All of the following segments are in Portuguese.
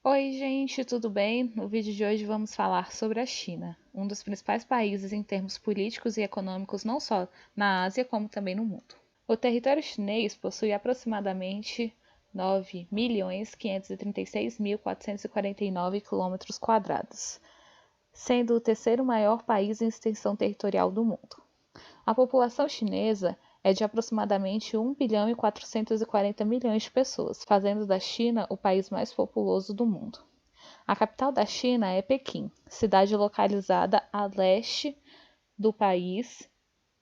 Oi, gente, tudo bem? No vídeo de hoje vamos falar sobre a China, um dos principais países em termos políticos e econômicos não só na Ásia, como também no mundo. O território chinês possui aproximadamente 9.536.449 km², sendo o terceiro maior país em extensão territorial do mundo. A população chinesa é de aproximadamente 1.440 bilhões de pessoas, fazendo da China o país mais populoso do mundo. A capital da China é Pequim, cidade localizada a leste do país,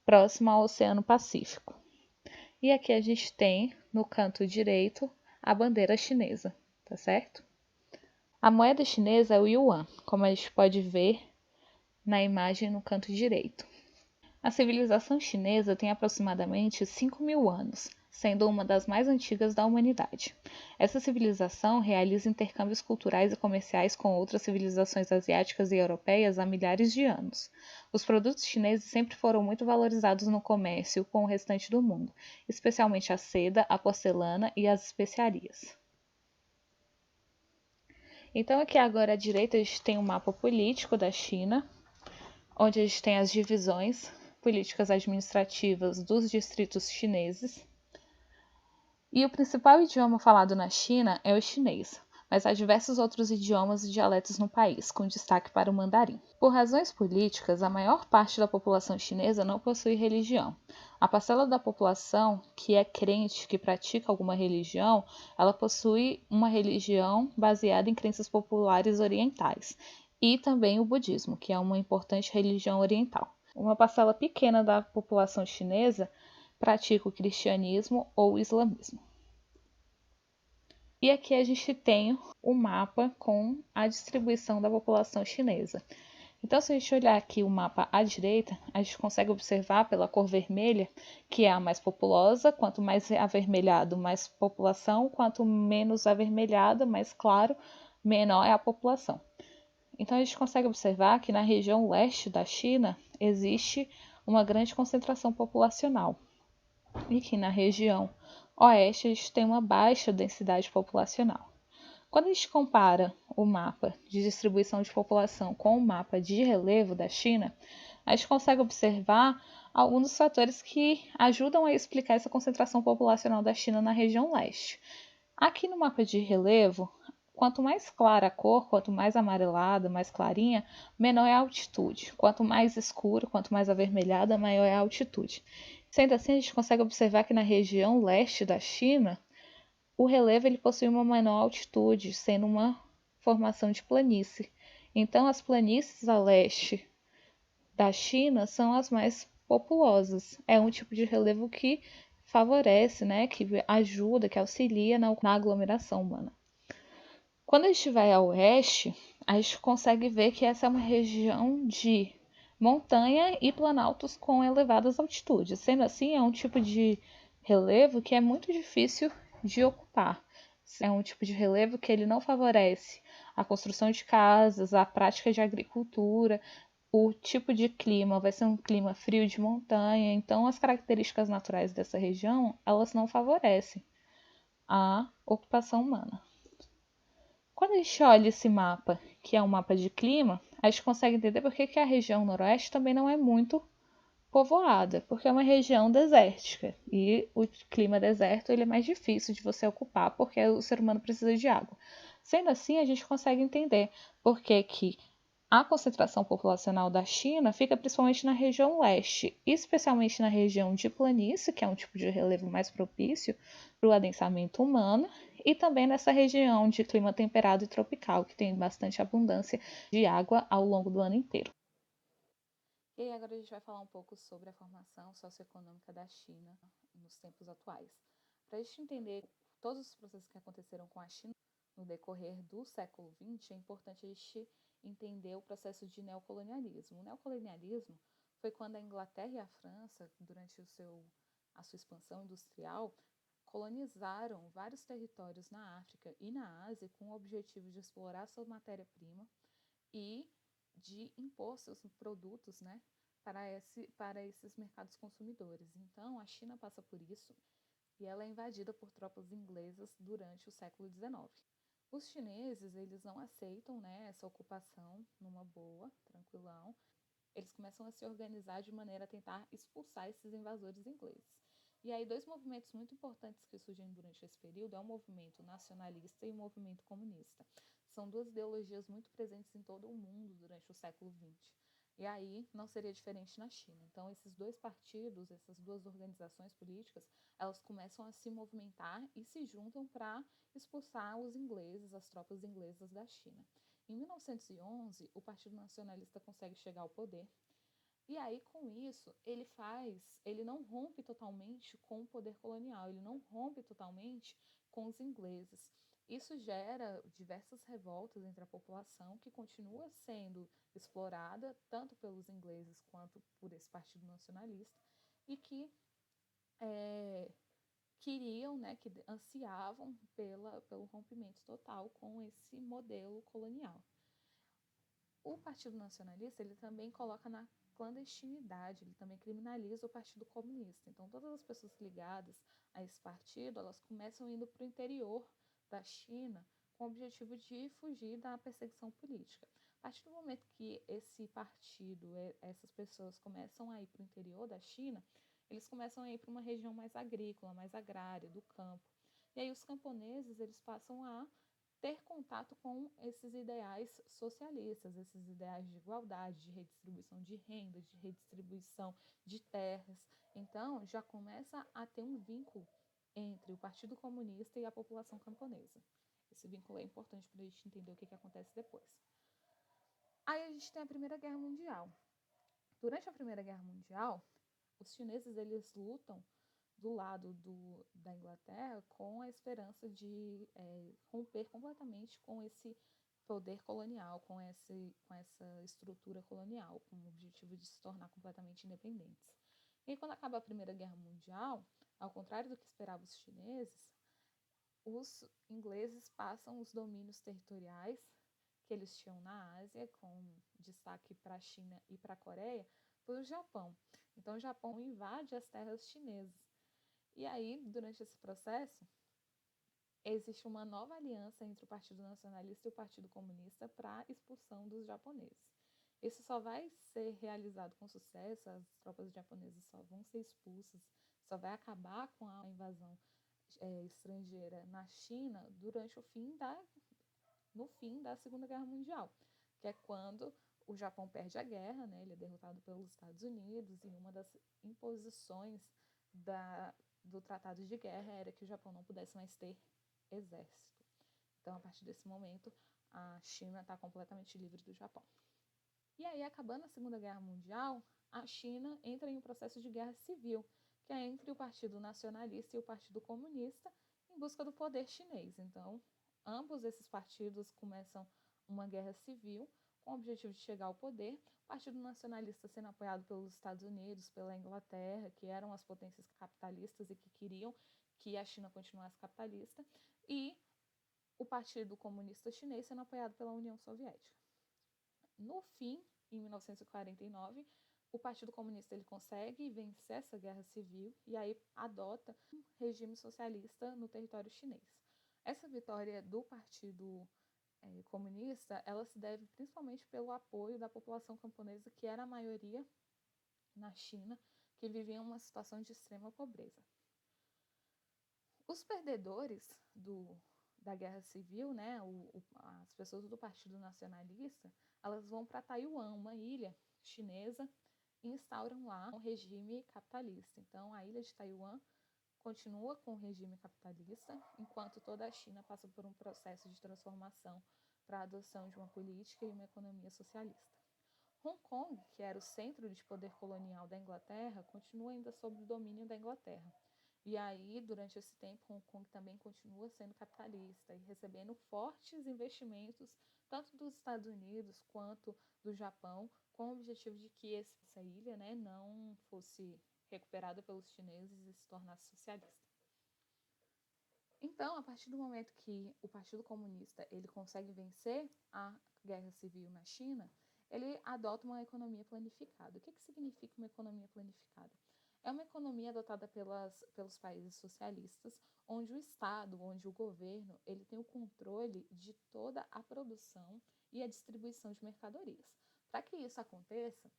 próxima ao Oceano Pacífico. E aqui a gente tem, no canto direito, a bandeira chinesa, tá certo? A moeda chinesa é o yuan, como a gente pode ver na imagem no canto direito. A civilização chinesa tem aproximadamente 5.000 anos, sendo uma das mais antigas da humanidade. Essa civilização realiza intercâmbios culturais e comerciais com outras civilizações asiáticas e europeias há milhares de anos. Os produtos chineses sempre foram muito valorizados no comércio com o restante do mundo, especialmente a seda, a porcelana e as especiarias. Então aqui agora à direita a gente tem um mapa político da China, onde a gente tem as divisões políticas administrativas dos distritos chineses. E o principal idioma falado na China é o chinês, mas há diversos outros idiomas e dialetos no país, com destaque para o mandarim. Por razões políticas, a maior parte da população chinesa não possui religião. A parcela da população que é crente, que pratica alguma religião, ela possui uma religião baseada em crenças populares orientais, e também o budismo, que é uma importante religião oriental. Uma parcela pequena da população chinesa pratica o cristianismo ou o islamismo. E aqui a gente tem o mapa com a distribuição da população chinesa. Então, se a gente olhar aqui o mapa à direita, a gente consegue observar pela cor vermelha, que é a mais populosa. Quanto mais avermelhado, mais população. Quanto menos avermelhada, mais claro, menor é a população. Então, a gente consegue observar que na região leste da China existe uma grande concentração populacional e que na região oeste a gente tem uma baixa densidade populacional. Quando a gente compara o mapa de distribuição de população com o mapa de relevo da China, a gente consegue observar alguns dos fatores que ajudam a explicar essa concentração populacional da China na região leste. Aqui no mapa de relevo, quanto mais clara a cor, quanto mais amarelada, mais clarinha, menor é a altitude. Quanto mais escuro, quanto mais avermelhada, maior é a altitude. Sendo assim, a gente consegue observar que na região leste da China, o relevo ele possui uma menor altitude, sendo uma formação de planície. Então, as planícies a leste da China são as mais populosas. É um tipo de relevo que favorece, né, que ajuda, que auxilia na aglomeração humana. Quando a gente vai ao oeste, a gente consegue ver que essa é uma região de montanha e planaltos com elevadas altitudes. Sendo assim, é um tipo de relevo que é muito difícil de ocupar. É um tipo de relevo que ele não favorece a construção de casas, a prática de agricultura. O tipo de clima vai ser um clima frio de montanha, então as características naturais dessa região, elas não favorecem a ocupação humana. Quando a gente olha esse mapa, que é um mapa de clima, a gente consegue entender por que a região noroeste também não é muito povoada, porque é uma região desértica e o clima deserto ele é mais difícil de você ocupar porque o ser humano precisa de água. Sendo assim, a gente consegue entender por que a concentração populacional da China fica principalmente na região leste, especialmente na região de planície, que é um tipo de relevo mais propício para o adensamento humano, e também nessa região de clima temperado e tropical, que tem bastante abundância de água ao longo do ano inteiro. E aí agora a gente vai falar um pouco sobre a formação socioeconômica da China nos tempos atuais. Para a gente entender todos os processos que aconteceram com a China no decorrer do século XX, é importante a gente entender o processo de neocolonialismo. O neocolonialismo foi quando a Inglaterra e a França, durante a sua expansão industrial, colonizaram vários territórios na África e na Ásia com o objetivo de explorar sua matéria-prima e de impor seus produtos, né, para esses mercados consumidores. Então, a China passa por isso e ela é invadida por tropas inglesas durante o século XIX. Os chineses, eles não aceitam, né, essa ocupação numa boa, tranquilão. Eles começam a se organizar de maneira a tentar expulsar esses invasores ingleses. E aí, dois movimentos muito importantes que surgem durante esse período é o movimento nacionalista e o movimento comunista. São duas ideologias muito presentes em todo o mundo durante o século XX. E aí não seria diferente na China. Então, esses dois partidos, essas duas organizações políticas, elas começam a se movimentar e se juntam para expulsar os ingleses, as tropas inglesas da China. Em 1911, o Partido Nacionalista consegue chegar ao poder. E aí, com isso, ele não rompe totalmente com o poder colonial, ele não rompe totalmente com os ingleses. Isso gera diversas revoltas entre a população, que continua sendo explorada tanto pelos ingleses quanto por esse partido nacionalista, e que queriam, né, que ansiavam pelo rompimento total com esse modelo colonial. O Partido Nacionalista, ele também coloca na clandestinidade, ele também criminaliza o Partido Comunista. Então, todas as pessoas ligadas a esse partido, elas começam indo para o interior da China com o objetivo de fugir da perseguição política. A partir do momento que esse partido, essas pessoas começam a ir para o interior da China, eles começam a ir para uma região mais agrícola, mais agrária, do campo. E aí os camponeses, eles passam a ter contato com esses ideais socialistas, esses ideais de igualdade, de redistribuição de renda, de redistribuição de terras. Então, já começa a ter um vínculo entre o Partido Comunista e a população camponesa. Esse vínculo é importante para a gente entender o que acontece depois. Aí a gente tem a Primeira Guerra Mundial. Durante a Primeira Guerra Mundial, os chineses eles lutam do lado da Inglaterra com a esperança de romper completamente com esse poder colonial, com essa estrutura colonial, com o objetivo de se tornar completamente independentes. E quando acaba a Primeira Guerra Mundial, ao contrário do que esperavam os chineses, os ingleses passam os domínios territoriais que eles tinham na Ásia, com destaque para a China e para a Coreia, para o Japão. Então, o Japão invade as terras chinesas. E aí, durante esse processo, existe uma nova aliança entre o Partido Nacionalista e o Partido Comunista para a expulsão dos japoneses. Isso só vai ser realizado com sucesso, as tropas japonesas só vão ser expulsas, só vai acabar com a invasão estrangeira na China no fim da Segunda Guerra Mundial, que é quando o Japão perde a guerra, né? Ele é derrotado pelos Estados Unidos, e uma das imposições do Tratado de Guerra era que o Japão não pudesse mais ter exército. Então, a partir desse momento, a China está completamente livre do Japão. E aí, acabando a Segunda Guerra Mundial, a China entra em um processo de guerra civil, que é entre o Partido Nacionalista e o Partido Comunista, em busca do poder chinês. Então, ambos esses partidos começam uma guerra civil com o objetivo de chegar ao poder. O Partido Nacionalista sendo apoiado pelos Estados Unidos, pela Inglaterra, que eram as potências capitalistas e que queriam que a China continuasse capitalista, e o Partido Comunista Chinês sendo apoiado pela União Soviética. No fim, em 1949, o Partido Comunista ele consegue vencer essa guerra civil e aí adota um regime socialista no território chinês. Essa vitória do Partido Comunista, ela se deve principalmente pelo apoio da população camponesa, que era a maioria na China, que vivia uma situação de extrema pobreza. Os perdedores da Guerra Civil, né, as pessoas do Partido Nacionalista, elas vão para Taiwan, uma ilha chinesa, e instauram lá um regime capitalista. Então, a ilha de Taiwan continua com o regime capitalista, enquanto toda a China passa por um processo de transformação para a adoção de uma política e uma economia socialista. Hong Kong, que era o centro de poder colonial da Inglaterra, continua ainda sob o domínio da Inglaterra. E aí, durante esse tempo, Hong Kong também continua sendo capitalista e recebendo fortes investimentos, tanto dos Estados Unidos quanto do Japão, com o objetivo de que essa ilha, né, não fosse recuperada pelos chineses e se tornasse socialista. Então, a partir do momento que o Partido Comunista ele consegue vencer a guerra civil na China, ele adota uma economia planificada. O que significa uma economia planificada? É uma economia adotada pelos países socialistas, onde o Estado, onde o governo, ele tem o controle de toda a produção e a distribuição de mercadorias. Para que isso aconteça,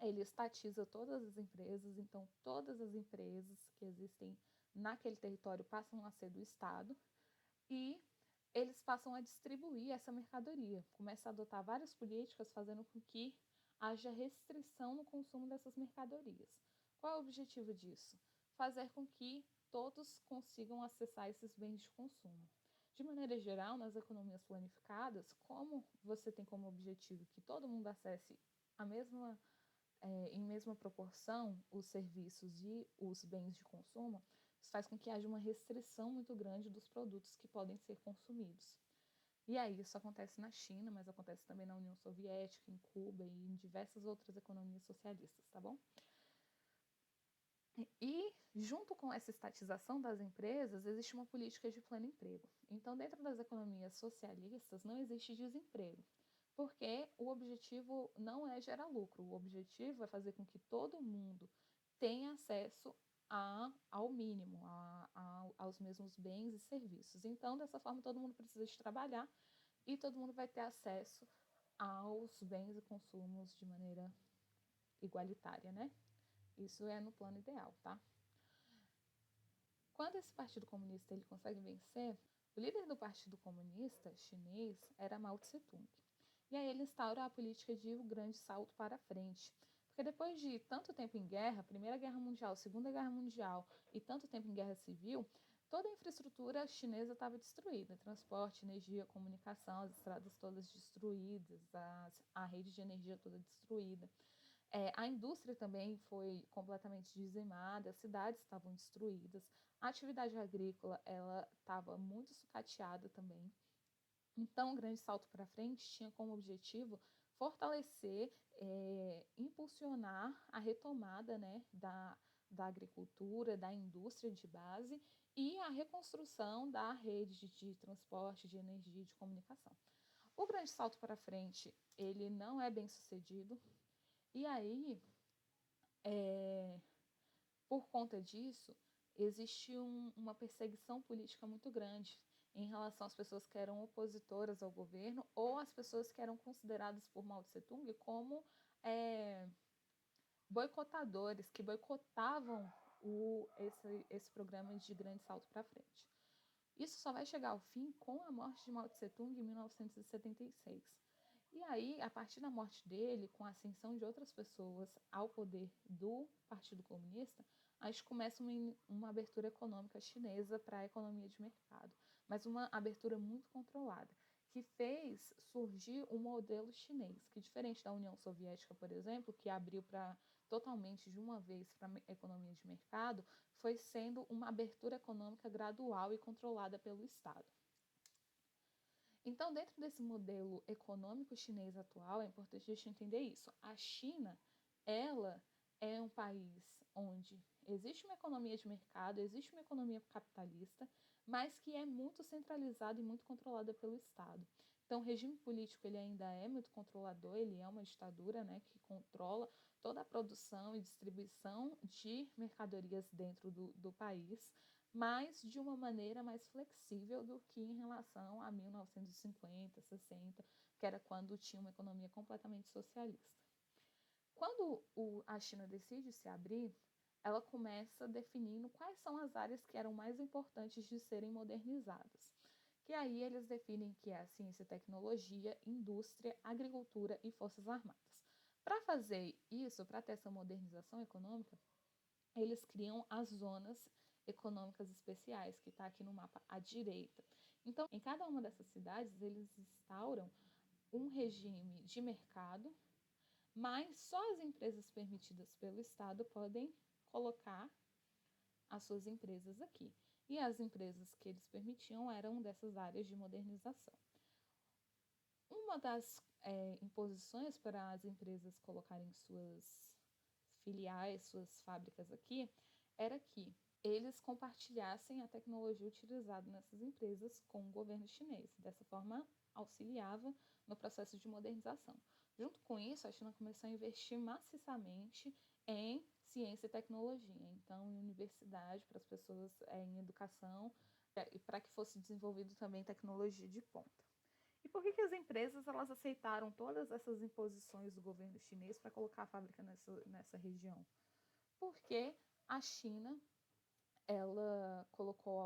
ele estatiza todas as empresas, então todas as empresas que existem naquele território passam a ser do Estado e eles passam a distribuir essa mercadoria. Começa a adotar várias políticas fazendo com que haja restrição no consumo dessas mercadorias. Qual é o objetivo disso? Fazer com que todos consigam acessar esses bens de consumo. De maneira geral, nas economias planificadas, como você tem como objetivo que todo mundo acesse em mesma proporção os serviços e os bens de consumo, isso faz com que haja uma restrição muito grande dos produtos que podem ser consumidos. E aí isso acontece na China, mas acontece também na União Soviética, em Cuba e em diversas outras economias socialistas, tá bom? E, junto com essa estatização das empresas, existe uma política de pleno emprego. Então, dentro das economias socialistas, não existe desemprego, porque o objetivo não é gerar lucro, o objetivo é fazer com que todo mundo tenha acesso ao mínimo, aos mesmos bens e serviços. Então, dessa forma, todo mundo precisa de trabalhar e todo mundo vai ter acesso aos bens e consumos de maneira igualitária, né? Isso é no plano ideal, tá? Quando esse Partido Comunista ele consegue vencer, o líder do Partido Comunista chinês era Mao Tse-tung. E aí ele instaura a política de o grande salto para frente. Porque depois de tanto tempo em guerra, Primeira Guerra Mundial, Segunda Guerra Mundial e tanto tempo em guerra civil, toda a infraestrutura chinesa estava destruída. Transporte, energia, comunicação, as estradas todas destruídas, a rede de energia toda destruída. A indústria também foi completamente dizimada, as cidades estavam destruídas, a atividade agrícola ela estava muito sucateada também. Então, o grande salto para frente tinha como objetivo fortalecer, impulsionar a retomada, né, da agricultura, da indústria de base e a reconstrução da rede de transporte, de energia e de comunicação. O grande salto para frente, ele não é bem sucedido, e aí por conta disso, existe uma perseguição política muito grande em relação às pessoas que eram opositoras ao governo ou às pessoas que eram consideradas por Mao Tse-tung como boicotadores, que boicotavam esse programa de grande salto para frente. Isso só vai chegar ao fim com a morte de Mao Tse-tung em 1976. E aí, a partir da morte dele, com a ascensão de outras pessoas ao poder do Partido Comunista, a gente começa uma abertura econômica chinesa para a economia de mercado, mas uma abertura muito controlada, que fez surgir um modelo chinês, que diferente da União Soviética, por exemplo, que abriu totalmente de uma vez para a economia de mercado, foi sendo uma abertura econômica gradual e controlada pelo Estado. Então, dentro desse modelo econômico chinês atual, é importante a gente entender isso. A China, ela é um país onde existe uma economia de mercado, existe uma economia capitalista, mas que é muito centralizada e muito controlada pelo Estado. Então, o regime político ele ainda é muito controlador, ele é uma ditadura, né, que controla toda a produção e distribuição de mercadorias dentro do país, mas de uma maneira mais flexível do que em relação a 1950, 60, que era quando tinha uma economia completamente socialista. Quando a China decide se abrir, ela começa definindo quais são as áreas que eram mais importantes de serem modernizadas. Que aí eles definem que é a ciência e tecnologia, indústria, agricultura e forças armadas. Para fazer isso, para ter essa modernização econômica, eles criam as zonas econômicas especiais, que está aqui no mapa à direita. Então, em cada uma dessas cidades, eles instauram um regime de mercado, mas só as empresas permitidas pelo Estado podem colocar as suas empresas aqui. E as empresas que eles permitiam eram dessas áreas de modernização. Uma das imposições para as empresas colocarem suas filiais, suas fábricas aqui, era que eles compartilhassem a tecnologia utilizada nessas empresas com o governo chinês. Dessa forma, auxiliava no processo de modernização. Junto com isso, a China começou a investir maciçamente em ciência e tecnologia. Então, em universidade, para as pessoas, em educação, e para que fosse desenvolvido também tecnologia de ponta. E por que as empresas elas aceitaram todas essas imposições do governo chinês para colocar a fábrica nessa região? Porque a China ela colocou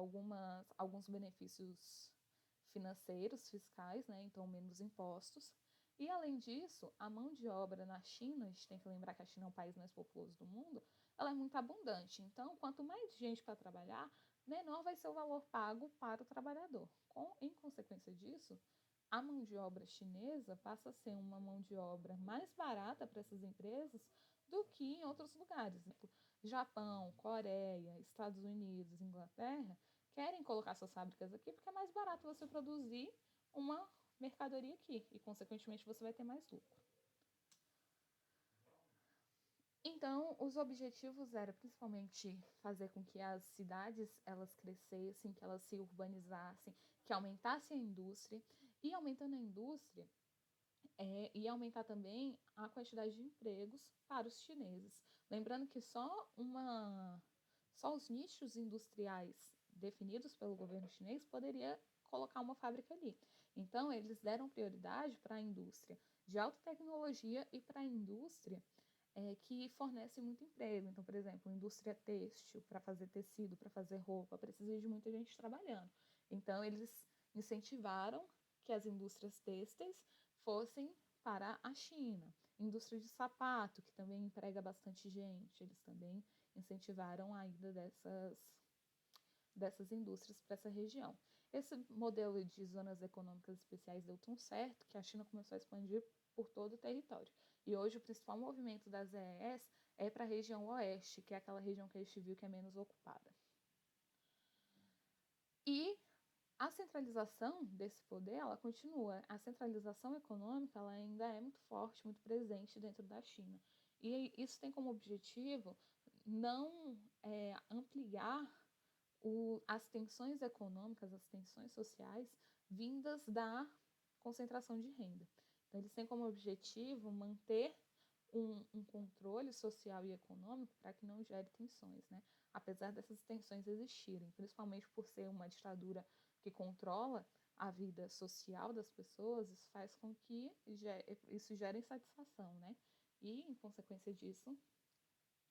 alguns benefícios financeiros, fiscais, né? Então menos impostos. E além disso, a mão de obra na China, a gente tem que lembrar que a China é o país mais populoso do mundo, ela é muito abundante. Então, quanto mais gente para trabalhar, menor vai ser o valor pago para o trabalhador. Em consequência disso, a mão de obra chinesa passa a ser uma mão de obra mais barata para essas empresas do que em outros lugares. Japão, Coreia, Estados Unidos, Inglaterra querem colocar suas fábricas aqui porque é mais barato você produzir uma mercadoria aqui e, consequentemente, você vai ter mais lucro. Então, os objetivos eram principalmente fazer com que as cidades elas crescessem, que elas se urbanizassem, que aumentasse a indústria. E aumentando a indústria, e aumentar também a quantidade de empregos para os chineses. Lembrando que só os nichos industriais definidos pelo governo chinês poderia colocar uma fábrica ali. Então, eles deram prioridade para a indústria de alta tecnologia e para a indústria que fornece muito emprego. Então, por exemplo, indústria têxtil, para fazer tecido, para fazer roupa, precisa de muita gente trabalhando. Então, eles incentivaram que as indústrias têxteis fossem para a China. Indústria de sapato, que também emprega bastante gente, eles também incentivaram a ida dessas indústrias para essa região. Esse modelo de zonas econômicas especiais deu tão certo que a China começou a expandir por todo o território. E hoje o principal movimento das ZES é para a região oeste, que é aquela região que a gente viu que é menos ocupada. E a centralização desse poder, ela continua. A centralização econômica, ela ainda é muito forte, muito presente dentro da China. E isso tem como objetivo não ampliar as tensões econômicas, as tensões sociais vindas da concentração de renda. Então, eles têm como objetivo manter um controle social e econômico para que não gere tensões, né? Apesar dessas tensões existirem, principalmente por ser uma ditadura que controla a vida social das pessoas, isso faz com que isso gere insatisfação, né? E, em consequência disso,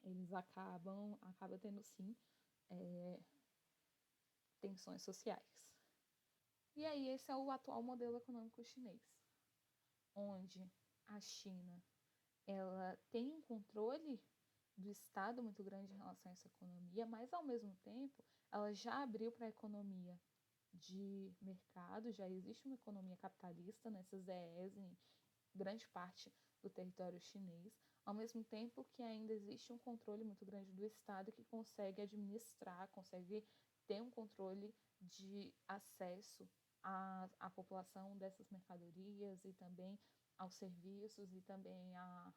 eles acabam tendo, sim, tensões sociais. E aí, esse é o atual modelo econômico chinês, onde a China ela tem um controle do Estado muito grande em relação a essa economia, mas ao mesmo tempo ela já abriu para a economia de mercado, já existe uma economia capitalista nessas EEs em grande parte do território chinês, ao mesmo tempo que ainda existe um controle muito grande do Estado que consegue administrar, consegue ter um controle de acesso à população dessas mercadorias e também aos serviços e também a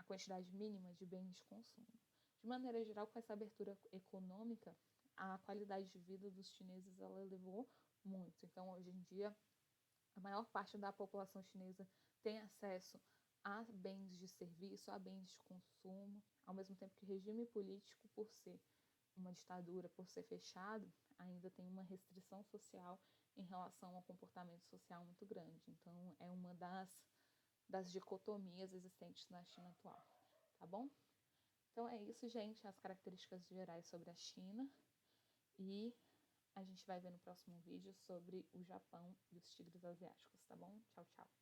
quantidade mínima de bens de consumo. De maneira geral, com essa abertura econômica, a qualidade de vida dos chineses ela elevou muito. Então, hoje em dia, a maior parte da população chinesa tem acesso a bens de serviço, a bens de consumo, ao mesmo tempo que o regime político, por ser uma ditadura, por ser fechado, ainda tem uma restrição social em relação ao comportamento social muito grande. Então, é uma das dicotomias existentes na China atual, tá bom? Então é isso, gente, as características gerais sobre a China e a gente vai ver no próximo vídeo sobre o Japão e os tigres asiáticos, tá bom? Tchau, tchau.